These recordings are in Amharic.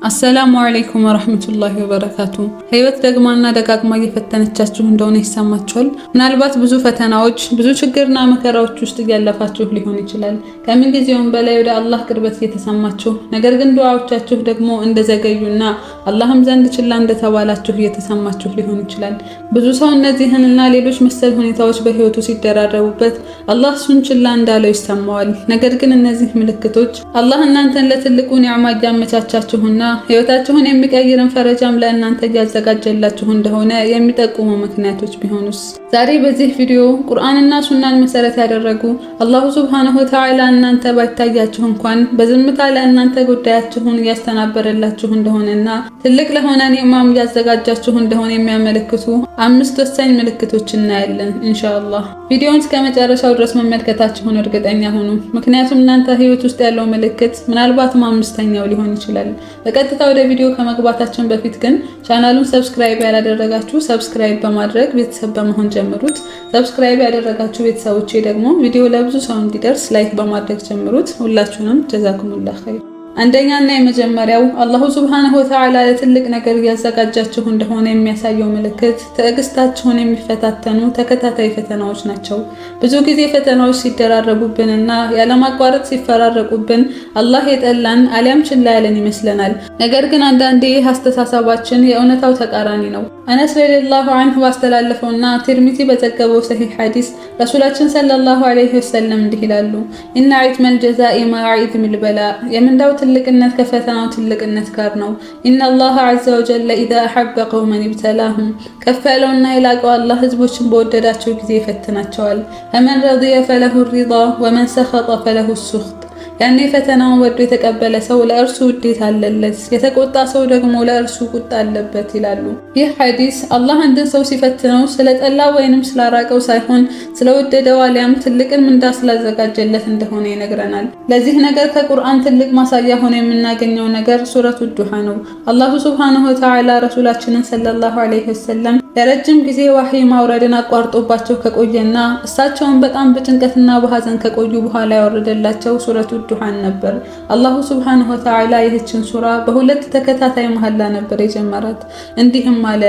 አሰላሙ አለይኩም ወራህመቱላሂ ወበረካቱ። ህይወት ደግማና ደጋግማ እየፈተነቻችሁ እንደሆነ ይሰማችኋል። ምናልባት ብዙ ፈተናዎች፣ ብዙ ችግርና መከራዎች ውስጥ እያለፋችሁ ሊሆን ይችላል። ከምን ጊዜውም በላይ ወደ አላህ ቅርበት እየተሰማችሁ፣ ነገር ግን ዱዓዎቻችሁ ደግሞ እንደዘገዩና አላህም ዘንድ ችላ እንደተባላችሁ እየተሰማችሁ ሊሆን ይችላል። ብዙ ሰው እነዚህንና ሌሎች መሰል ሁኔታዎች በህይወቱ ሲደራረቡበት አላህ እሱን ችላ እንዳለው ይሰማዋል። ነገር ግን እነዚህ ምልክቶች አላህ እናንተን ለትልቁ ኒዕማ እያመቻቻችሁና ህይወታችሁን የሚቀይርን ፈረጃም ለእናንተ እያዘጋጀላችሁ እንደሆነ የሚጠቁሙ ምክንያቶች ቢሆኑስ? ዛሬ በዚህ ቪዲዮ ቁርአንና ሱናን መሰረት ያደረጉ አላሁ ሱብሃነሁ ወተዓላ እናንተ ባይታያችሁ እንኳን በዝምታ ለእናንተ ጉዳያችሁን እያስተናበረላችሁ እንደሆነና ትልቅ ለሆነ ኒዕማም እያዘጋጃችሁ እንደሆነ የሚያመለክቱ 5 ወሳኝ ምልክቶች እናያለን ኢንሻአላህ። ቪዲዮውን እስከ መጨረሻው ድረስ መመልከታችሁን እርግጠኛ ሁኑ። ምክንያቱም እናንተ ህይወት ውስጥ ያለው ምልክት ምናልባትም 5ኛው ሊሆን ይችላል። በቀጥታ ወደ ቪዲዮ ከመግባታችን በፊት ግን ቻናሉን ሰብስክራይብ ያላደረጋችሁ ሰብስክራይብ በማድረግ ቤተሰብ በመሆን ጀምሩት። ሰብስክራይብ ያደረጋችሁ ቤተሰቦቼ ደግሞ ቪዲዮ ለብዙ ሰው እንዲደርስ ላይክ በማድረግ ጀምሩት። ሁላችሁንም ጀዛኩሙላህ ኸይር። አንደኛና የመጀመሪያው አላሁ ሱብሃነሁ ወተዓላ ለትልቅ ነገር እያዘጋጃችሁ እንደሆነ የሚያሳየው ምልክት ትዕግስታችሁን የሚፈታተኑ ተከታታይ ፈተናዎች ናቸው። ብዙ ጊዜ ፈተናዎች ሲደራረቡብንና ያለማቋረጥ ሲፈራረቁብን አላህ የጠላን አሊያም ችላ ያለን ይመስለናል። ነገር ግን አንዳንዴ ይህ አስተሳሰባችን የእውነታው ተቃራኒ ነው። አነስ ረዲየላሁ ዐንሁ ባስተላለፈውና ትርሚዚ በዘገበው ሰሂህ ሐዲስ ረሱላችን ሰለላሁ ዐለይሂ ወሰለም እንዲህ ይላሉ፣ ኢነ ዒዝመል ጀዛኢ መዐ ዒዝሚል በላ፣ የምንዳው ትልቅነት ከፈተናው ትልቅነት ጋር ነው። ኢነላህ ዐዘ ወጀለ ኢዛ አሐበ ቀውመን ኢብተላሁም፣ ከፍ ያለውና የላቀው አላህ ህዝቦችን በወደዳቸው ጊዜ ይፈትናቸዋል። ፈመን ረዲየ ፈለሁ ሪዳ ወመን ሰኸጠ ፈለሁ ሱኽጥ፣ ያኔ ፈተናውን ወዶ የተቀበለ ሰው ለእርሱ ውዴታ አለለት፣ የተቆጣ ሰው ደግሞ ለእርሱ ቁጣ አለበት ይላሉ። ይህ ሐዲስ አላህ አንድን ሰው ሲፈትነው ስለጠላው ወይንም ስላራቀው ሳይሆን ስለወደደው አሊያም ትልቅን ምንዳ ስላዘጋጀለት እንደሆነ ይነግረናል። ለዚህ ነገር ከቁርአን ትልቅ ማሳያ ሆኖ የምናገኘው ነገር ሱረቱ ዱሃ ነው። አላሁ ሱብሃነሁ ወተዓላ ረሱላችንን ሰለላሁ ዐለይሂ ወሰለም ለረጅም ጊዜ ዋህይ ማውረድን አቋርጦባቸው ከቆየና እሳቸውን በጣም በጭንቀትና በሐዘን ከቆዩ በኋላ ያወረደላቸው ሱረቱ ዱሃን ነበር። አላሁ ሱብሃነሁ ወተዓላ ይህችን ሱራ በሁለት ተከታታይ መሐላ ነበር የጀመራት። እንዲህም አለ፣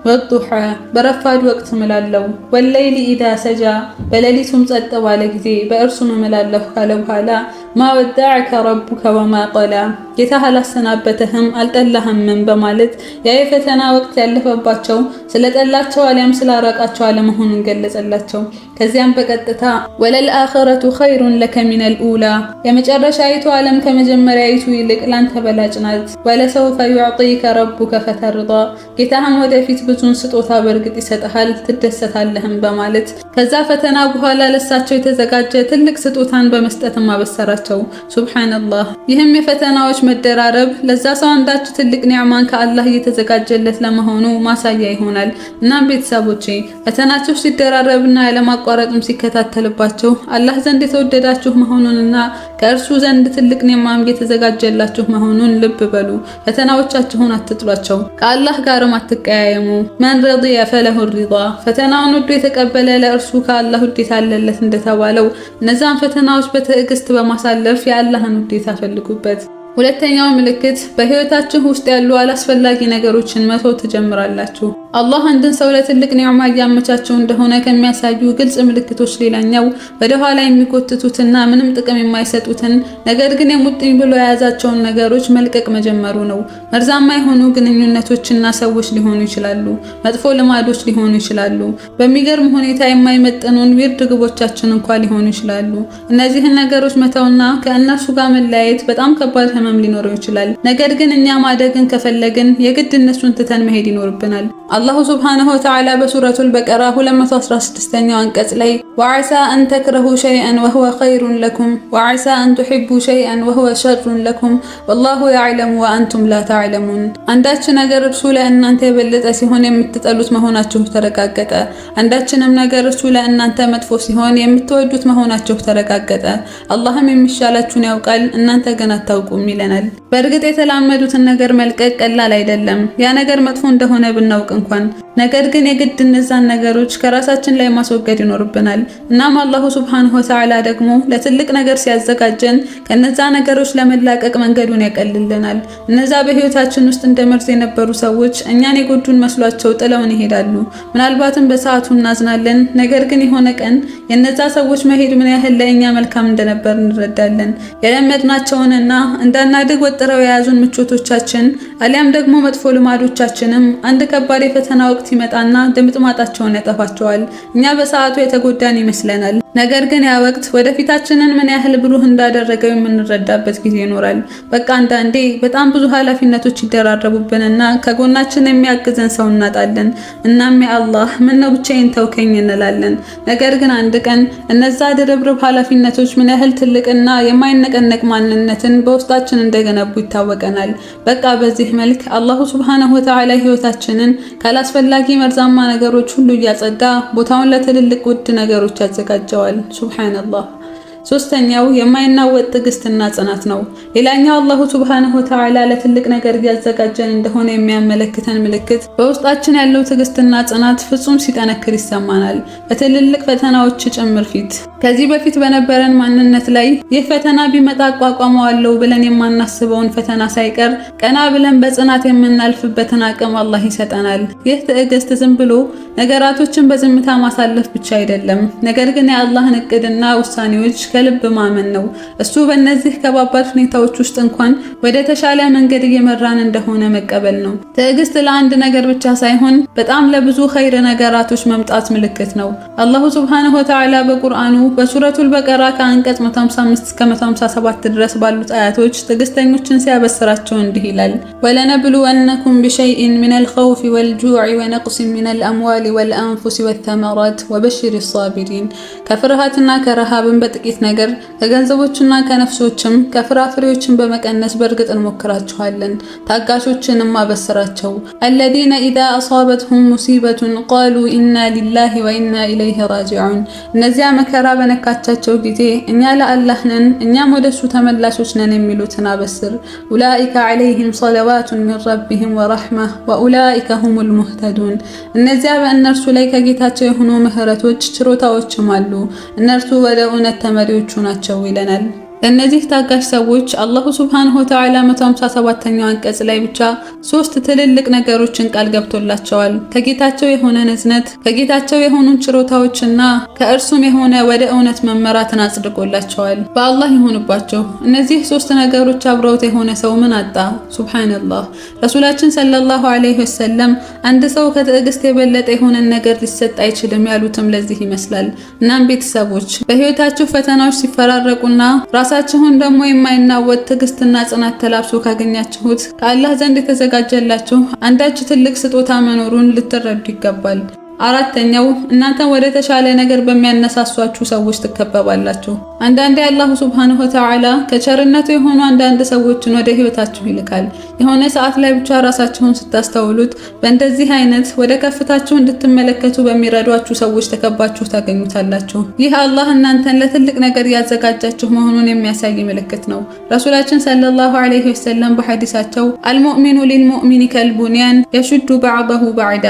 ወዱሃ፣ በረፋድ ወቅት እምላለሁ፣ ወለይሊ ኢዛ ሰጃ፣ በሌሊቱም ጸጥ ባለ ጊዜ በእርሱም እምላለሁ ካለ በኋላ ማ ወዳዐከ ረቡከ ወማ ቀላ፣ ጌታህ አላሰናበተህም አልጠላህምም በማለት ያ የፈተና ወቅት ያለፈባቸው ስለጠላቸው አሊያም ስላራቃቸው አለመሆኑን ገለጸላቸው። ከዚያም በቀጥታ ወለልአኺረቱ ኸይሩን ለከ ሚነል ኡላ፣ የመጨረሻይቱ ዓለም ከመጀመሪያይቱ ይልቅ ላንተ በላጭ ናት። ወለሰውፈ ዩዕጢከ ረቡከ ፈተርዳ፣ ጌታህም ወደፊት ብዙን ስጦታ በእርግጥ ይሰጥሃል ትደሰታለህም በማለት ከዛ ፈተና በኋላ ለሳቸው የተዘጋጀ ትልቅ ስጦታን በመስጠትም አበሰራቸው። ሱብሃንአላህ። ይህም የፈተናዎች መደራረብ ለዛ ሰው አንዳች ትልቅ ኒዕማን ከአላህ እየተዘጋጀለት ለመሆኑ ማሳያ ይሆናል። እናም ቤተሰቦቼ ፈተናችሁ ሲደራረብና ያለማቋረጥም ሲከታተልባችሁ አላህ ዘንድ የተወደዳችሁ መሆኑንና ከእርሱ ዘንድ ትልቅ ኒዕማም እየተዘጋጀላችሁ መሆኑን ልብ በሉ። ፈተናዎቻችሁን አትጥሏቸው፣ ከአላህ ጋርም አትቀያየሙ። መን ረዲየ ፈለሁ ሪዳ፣ ፈተናውን ወዶ የተቀበለ ለእርሱ ከአላህ ውዴታ አለለት እንደተባለው እነዛን ፈተናዎች በትዕግስት በማሳለፍ የአላህን ውዴታ ፈልጉበት። ሁለተኛው ምልክት በህይወታችሁ ውስጥ ያሉ አላስፈላጊ ነገሮችን መተው ትጀምራላችሁ። አላህ አንድን ሰው ለትልቅ ኒዕማ እያመቻቸው እንደሆነ ከሚያሳዩ ግልጽ ምልክቶች ሌላኛው ወደ ኋላ የሚጎትቱትና ምንም ጥቅም የማይሰጡትን ነገር ግን የሙጥኝ ብሎ የያዛቸውን ነገሮች መልቀቅ መጀመሩ ነው። መርዛማ የሆኑ ግንኙነቶችና ሰዎች ሊሆኑ ይችላሉ። መጥፎ ልማዶች ሊሆኑ ይችላሉ። በሚገርም ሁኔታ የማይመጥኑን ዊርድ ግቦቻችን እንኳን ሊሆኑ ይችላሉ። እነዚህን ነገሮች መተውና ከእነሱ ጋር መለያየት በጣም ከባድ ህመም ሊኖረው ይችላል። ነገር ግን እኛ ማደግን ከፈለግን የግድ እነሱን ትተን መሄድ ይኖርብናል። አላሁ ሱብሃነሁ ወተዓላ በሱረቱል በቀራ 216ኛው አንቀጽ ላይ ወዐሳ አን ተክረሁ ሸይአን ወሁወ ኸይሩን ለኩም ወዐሳ አን ቱሒቡ ሸይአን ወሁወ ሸሩን ለኩም ወላሁ የዕለሙ ወአንቱም ላ ተዕለሙን፣ አንዳች ነገር እርሱ ለእናንተ የበለጠ ሲሆን የምትጠሉት መሆናችሁ ተረጋገጠ፣ አንዳችንም ነገር እርሱ ለእናንተ መጥፎ ሲሆን የምትወዱት መሆናችሁ ተረጋገጠ፣ አላህም የሚሻላችሁን ያውቃል እናንተ ግን አታውቁም ይለናል። በእርግጥ የተላመዱትን ነገር መልቀቅ ቀላል አይደለም፣ ያ ነገር መጥፎ እንደሆነ ብናውቅ እንኳን። ነገር ግን የግድ እነዛን ነገሮች ከራሳችን ላይ ማስወገድ ይኖርብናል። እናም አላሁ ሱብሓነሁ ወተዓላ ደግሞ ለትልቅ ነገር ሲያዘጋጀን ከነዛ ነገሮች ለመላቀቅ መንገዱን ያቀልልናል። እነዛ በህይወታችን ውስጥ እንደ መርዝ የነበሩ ሰዎች እኛን የጎዱን መስሏቸው ጥለውን ይሄዳሉ። ምናልባትም በሰዓቱ እናዝናለን። ነገር ግን የሆነ ቀን የነዛ ሰዎች መሄድ ምን ያህል ለእኛ መልካም እንደነበር እንረዳለን። የለመድናቸውንና እንዳናድግ ወጥረው የያዙን ምቾቶቻችን አሊያም ደግሞ መጥፎ ልማዶቻችንም አንድ ከባድ የፈተና ወቅት ይመጣና ድምጥማጣቸውን ያጠፋቸዋል። እኛ በሰዓቱ የተጎዳን ይመስለናል። ነገር ግን ያ ወቅት ወደፊታችንን ምን ያህል ብሩህ እንዳደረገው የምንረዳበት ጊዜ ይኖራል። በቃ አንዳንዴ በጣም ብዙ ኃላፊነቶች ይደራረቡብንና ከጎናችን የሚያግዘን ሰው እናጣለን። እናም ያ አላህ ምን ነው ብቻዬን ተውከኝ እንላለን። ነገር ግን አንድ ቀን እነዛ ድርብርብ ኃላፊነቶች ምን ያህል ትልቅና የማይነቀነቅ ማንነትን በውስጣችን እንደገነቡ ይታወቀናል። በቃ በዚህ መልክ አላሁ ሱብሓነሁ ወተዓላ ህይወታችንን ካላስፈላጊ መርዛማ ነገሮች ሁሉ እያጸዳ ቦታውን ለትልልቅ ውድ ነገሮች ያዘጋጀዋል። ሱብሃንአላህ። ሶስተኛው የማይናወጥ ትዕግስትና ጽናት ነው። ሌላኛው አላሁ ሱብሓነሁ ወተዓላ ለትልቅ ነገር እያዘጋጀን እንደሆነ የሚያመለክተን ምልክት በውስጣችን ያለው ትዕግስትና ጽናት ፍጹም ሲጠነክር ይሰማናል፣ በትልልቅ ፈተናዎች ጭምር ፊት። ከዚህ በፊት በነበረን ማንነት ላይ ይህ ፈተና ቢመጣ አቋቋመዋለሁ ብለን የማናስበውን ፈተና ሳይቀር ቀና ብለን በጽናት የምናልፍበትን አቅም አላህ ይሰጠናል። ይህ ትዕግስት ዝም ብሎ ነገራቶችን በዝምታ ማሳለፍ ብቻ አይደለም፣ ነገር ግን የአላህን እቅድና ውሳኔዎች ከልብ ማመን ነው። እሱ በእነዚህ ከባባድ ሁኔታዎች ውስጥ እንኳን ወደ ተሻለ መንገድ እየመራን እንደሆነ መቀበል ነው። ትዕግስት ለአንድ ነገር ብቻ ሳይሆን በጣም ለብዙ ኸይር ነገራቶች መምጣት ምልክት ነው። አላሁ ሱብሓነሁ ወተዓላ በቁርአኑ በሱረቱል በቀራ ከአንቀጽ 155 እስከ 157 ድረስ ባሉት አያቶች ትዕግስተኞችን ሲያበስራቸው እንዲህ ይላል: ወለነብሉወነኩም ቢሸይኢን ሚነል ኸውፊ ወልጁዕ ወነቅሲን ሚነል አምዋሊ ወልአንፉሲ ወተመራት ወበሽሪ ሷቢሪን። ከፍርሃትና ከረሃብን በጥቂት ነገር ከገንዘቦችና ከነፍሶችም ከፍራፍሬዎችን በመቀነስ በእርግጥ እንሞክራቸዋለን። ታጋሾችንም አበስራቸው። አለዚነ ኢዛ አሷበትሁም ሙሲበቱን ቃሉ ኢና ሊላሂ ወኢና ኢለይሂ ራጂዑን። እነዚያ መከራ በነካቻቸው ጊዜ እኛ ለአላህ ነን እኛም ወደሱ ተመላሾች ነን የሚሉትን አበስር። ኡላኢከ ዐለይሂም ሰለዋቱን ሚን ረቢሂም ወረሕመህ ወኡላኢከ ሁሙል ሙህተዱን። እነዚያ በእነርሱ ላይ ከጌታቸው የሆኑ ምህረቶች ችሮታዎችም አሉ፣ እነርሱ ወደ እውነት ተመሪዎቹ ናቸው ይለናል። እነዚህ ታጋሽ ሰዎች አላሁ ሱብሓነሁ ወተዓላ 157ኛው አንቀጽ ላይ ብቻ 3 ትልልቅ ነገሮችን ቃል ገብቶላቸዋል። ከጌታቸው የሆነ ንዝነት፣ ከጌታቸው የሆኑ ችሮታዎችና ከእርሱም የሆነ ወደ እውነት መመራትን አጽድቆላቸዋል። በአላህ ይሁንባቸው። እነዚህ 3 ነገሮች አብረውት የሆነ ሰው ምን አጣ? ሱብሃንአላህ። ረሱላችን ሰለላሁ ዐለይሂ ወሰለም አንድ ሰው ከትዕግስት የበለጠ የሆነን ነገር ሊሰጥ አይችልም ያሉትም ለዚህ ይመስላል። እናም ቤተሰቦች በህይወታችሁ ፈተናዎች ሲፈራረቁና ራሳችሁን ደግሞ የማይናወጥ ትዕግስትና ጽናት ተላብሶ ካገኛችሁት ከአላህ ዘንድ የተዘጋጀላችሁ አንዳች ትልቅ ስጦታ መኖሩን ልትረዱ ይገባል። አራተኛው እናንተን ወደ ተሻለ ነገር በሚያነሳሷችሁ ሰዎች ትከበባላችሁ። አንዳንዴ አላሁ ሱብሓነሁ ወተዓላ ከቸርነቱ የሆኑ አንዳንድ ሰዎችን ወደ ህይወታችሁ ይልካል። የሆነ ሰዓት ላይ ብቻ ራሳችሁን ስታስተውሉት በእንደዚህ አይነት ወደ ከፍታችሁ እንድትመለከቱ በሚረዷችሁ ሰዎች ተከባችሁ ታገኙታላችሁ። ይህ አላህ እናንተን ለትልቅ ነገር ያዘጋጃችሁ መሆኑን የሚያሳይ ምልክት ነው። ረሱላችን ሰለላሁ ዐለይሂ ወሰለም በሐዲሳቸው አልሙእሚኑ ሊልሙእሚኒ ከልቡንያን የሹዱ በዕደሁ በዕዳ፣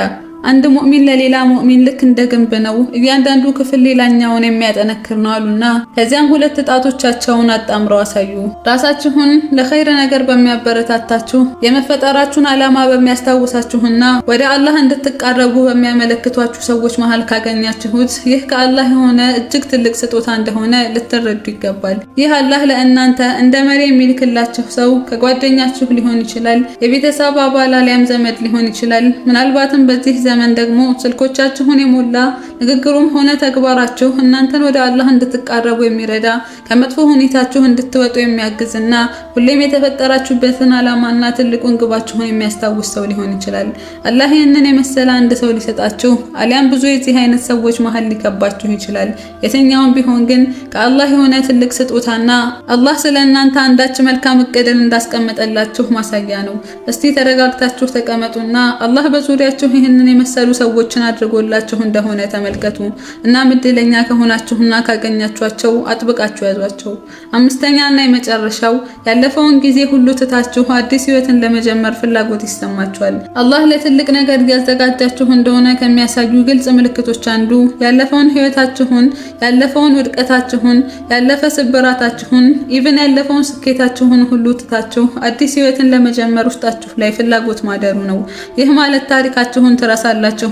አንድ ሙእሚን ለሌላ ሙእሚን ልክ እንደ ግንብ ነው፣ እያንዳንዱ ክፍል ሌላኛውን የሚያጠነክር ነው አሉና ከዚያም 2 ጣቶቻቸውን አጣምረው አሳዩ። ራሳችሁን ለኸይር ነገር በሚያበረታታችሁ የመፈጠራችሁን ዓላማ በሚያስታውሳችሁና ወደ አላህ እንድትቃረቡ በሚያመለክቷችሁ ሰዎች መሃል ካገኛችሁት ይህ ከአላህ የሆነ እጅግ ትልቅ ስጦታ እንደሆነ ልትረዱ ይገባል። ይህ አላህ ለእናንተ እንደ መሪ የሚልክላችሁ ሰው ከጓደኛችሁ ሊሆን ይችላል፣ የቤተሰብ አባል አሊያም ዘመድ ሊሆን ይችላል። ምናልባትም በዚህ ዘመን ደግሞ ስልኮቻችሁን የሞላ ንግግሩም ሆነ ተግባራችሁ እናንተን ወደ አላህ እንድትቃረቡ የሚረዳ ከመጥፎ ሁኔታችሁ እንድትወጡ የሚያግዝና ሁሌም የተፈጠራችሁበትን ዓላማና ትልቁን ግባችሁን የሚያስታውስ ሰው ሊሆን ይችላል። አላህ ይህንን የመሰለ አንድ ሰው ሊሰጣችሁ አሊያም ብዙ የዚህ አይነት ሰዎች መሃል ሊከባችሁ ይችላል። የትኛውም ቢሆን ግን ከአላህ የሆነ ትልቅ ስጦታና አላህ ስለ እናንተ አንዳች መልካም እቅድን እንዳስቀመጠላችሁ ማሳያ ነው። እስቲ ተረጋግታችሁ ተቀመጡና አላህ በዙሪያችሁ ይህንን የመሰሉ ሰዎችን አድርጎላችሁ እንደሆነ ተመልከቱ። እናም እድለኛ ከሆናችሁና ካገኛችኋቸው አጥብቃችሁ ያዟቸው። አምስተኛና የመጨረሻው ያለፈውን ጊዜ ሁሉ ትታችሁ አዲስ ህይወትን ለመጀመር ፍላጎት ይሰማችኋል። አላህ ለትልቅ ነገር ያዘጋጃችሁ እንደሆነ ከሚያሳዩ ግልጽ ምልክቶች አንዱ ያለፈውን ህይወታችሁን፣ ያለፈውን ውድቀታችሁን፣ ያለፈ ስብራታችሁን፣ ኢቭን ያለፈውን ስኬታችሁን ሁሉ ትታችሁ አዲስ ህይወትን ለመጀመር ውስጣችሁ ላይ ፍላጎት ማደሩ ነው። ይህ ማለት ታሪካችሁን ትረሳላችሁ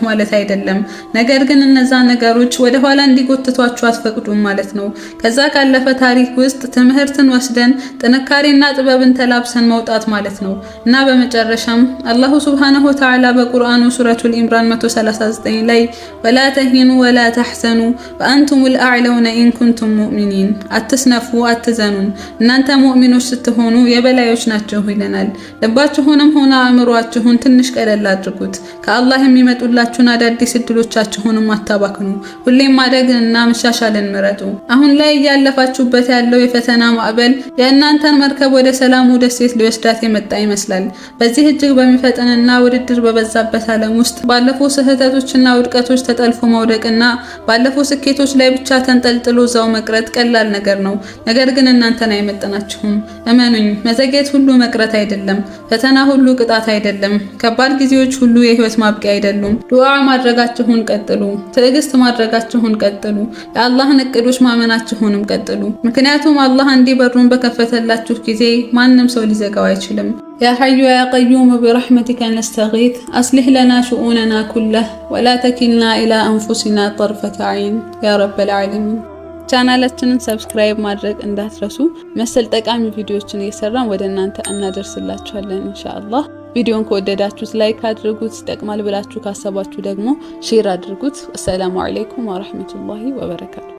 ማለት አይደለም። ነገር ግን እነዛ ነገሮች ወደ ኋላ እንዲጎትቷችሁ አትፈቅዱም ማለት ነው። ከዛ ካለፈ ታሪክ ውስጥ ትምህርትን ወስደን ጥንካሬና ጥበብን ተላብሰን መውጣት ማለት ነው። እና በመጨረሻም አላሁ ሱብሃነሁ ወተዓላ በቁርአኑ ሱረቱል ኢምራን 139 ላይ ወላ ተሂኑ ወላ ተሕዘኑ ወአንቱሙል አዕለውነ ኢን ኩንቱም ሙእሚኒን፣ አትስነፉ አትዘኑም፣ እናንተ ሙእሚኖች ስትሆኑ የበላዮች ናችሁ ይለናል። ልባችሁንም ሆነ አእምሯችሁን ትንሽ ቀለል አድርጉት። ከአላህ የሚመጡላችሁን አዳዲስ እድሎቻችሁንም አታባክኑ። ሁሌም ማደግንና መሻሻልን ምረጡ። አሁን ላይ እያለፋችሁበት ያለው የፈተና ማዕበል የእናንተን መርከብ ወደ ሰላሙ ደሴት ሊወስዳት የመጣ ይመስላል። በዚህ እጅግ በሚፈጥንና ውድድር በበዛበት ዓለም ውስጥ ባለፉ ስህተቶችና ውድቀቶች ተጠልፎ መውደቅና ባለፉ ስኬቶች ላይ ብቻ ተንጠልጥሎ እዛው መቅረት ቀላል ነገር ነው። ነገር ግን እናንተን አይመጥናችሁም። እመኑኝ፣ መዘግየት ሁሉ መቅረት አይደለም። ፈተና ሁሉ ቅጣት አይደለም። ከባድ ጊዜዎች ሁሉ የህይወት ማብቂያ አይደሉም። ዱዓ ማድረጋችሁን ቀጥሉ። ትዕግስት ማድረጋችሁን ቀጥሉ። የአላህን እቅዶች ማመናችሁንም ቀጥሉ። ምክንያቱም አላህ እንዲህ በሩን በከፈተላችሁ ጊዜ ማንም ሰው ሊዘጋው አይችልም። ያ ሐዩ ያ ቀዩም ቢረሕመቲከ ነስተጊት አስሊህ ለና ሽኡነና ኩለህ ወላ ተኪልና ኢላ አንፉሲና ጠርፈተ ዐይን ያ ረበል ዓለሚን። ቻናላችንን ሰብስክራይብ ማድረግ እንዳትረሱ። መሰል ጠቃሚ ቪዲዮዎችን እየሰራን ወደ እናንተ እናደርስላችኋለን ኢንሻአላህ። ቪዲዮን ከወደዳችሁት ላይክ አድርጉት። ይጠቅማል ብላችሁ ካሰባችሁ ደግሞ ሼር አድርጉት። አሰላሙ አለይኩም ወራህመቱላሂ ወበረካቱ።